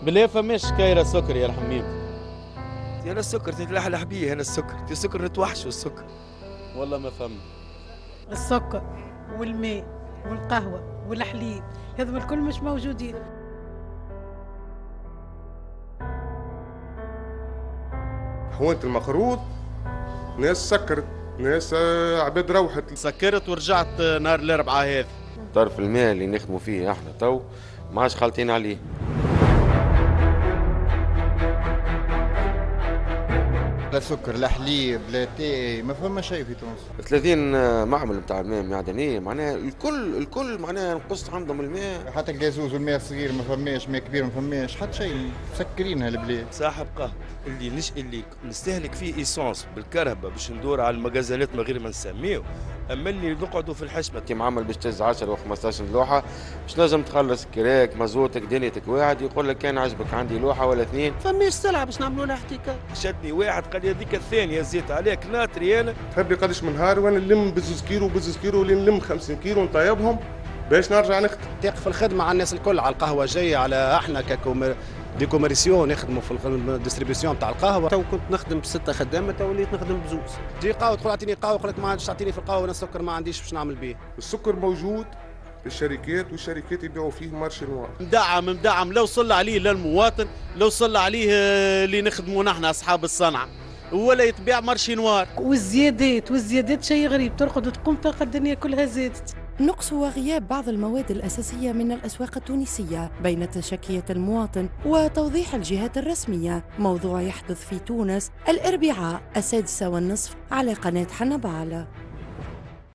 بلا فماش كايرة سكر يا رحميم. انا السكر تتلحلح بيه، انا السكر نتوحشوا السكر. والله ما فهمت. السكر والماء والقهوة والحليب هذول الكل مش موجودين. حوانت المخروط ناس سكرت، ناس عباد روحت سكرت ورجعت نهار الأربعاء هذه. طرف الماء اللي نخدموا فيه احنا تو ما عادش خالطين عليه. لا سكر لا حليب لا تاي، ما فما شيء في تونس. 30 معمل نتاع الماء معدنيه، معناها الكل معناها نقص عندهم الماء. حتى الجازوز والماء الصغير ما فماش، ماء كبير ما فماش، حتى شيء مسكرينها البلاد. صاحب قهوه اللي نستهلك فيه ايسونس بالكرهبه باش ندور على المجازلات من غير ما نسميه، اما اللي نقعدوا في الحشمه كي معمل باش تهز 10 و 15 لوحه باش لازم تخلص كراك مازوتك دنيتك، واحد يقول لك كان عجبك عندي لوحه ولا اثنين. فماش سلعه باش نعملوا لها احتكار. شدني واحد قال لي هذيك الثانيه زيت عليك ناطري انا. تحب لي قداش من نهار وانا نلم بزوز كيلو بزوز كيلو اللي نلم 50 كيلو نطيبهم باش نرجع نخدم. تقف الخدمه على الناس الكل، على القهوه جايه، على احنا دي كوميرسيون نخدموا في الديستريبيسيون تاع القهوه. تو كنت نخدم ب6 خدامه، تو وليت نخدم بزوز. تجي قهوه تقول اعطيني قهوه، يقول لك ما عادش تعطيني في القهوه، انا السكر ما عنديش باش نعمل به. السكر موجود في الشركات والشركات يبيعوا فيه مارشي نوار. مدعم لو صلى عليه للمواطن، لو صلى عليه اللي نخدموا نحن اصحاب الصنعه، ولا يتباع مارشي نوار. والزيادات شيء غريب، ترقد وتقوم تلقى الدنيا كلها زادت. نقص وغياب بعض المواد الأساسية من الأسواق التونسية بين تشكية المواطن وتوضيح الجهات الرسمية. موضوع يحدث في تونس الأربعاء 6:30 على قناة حنبعلة.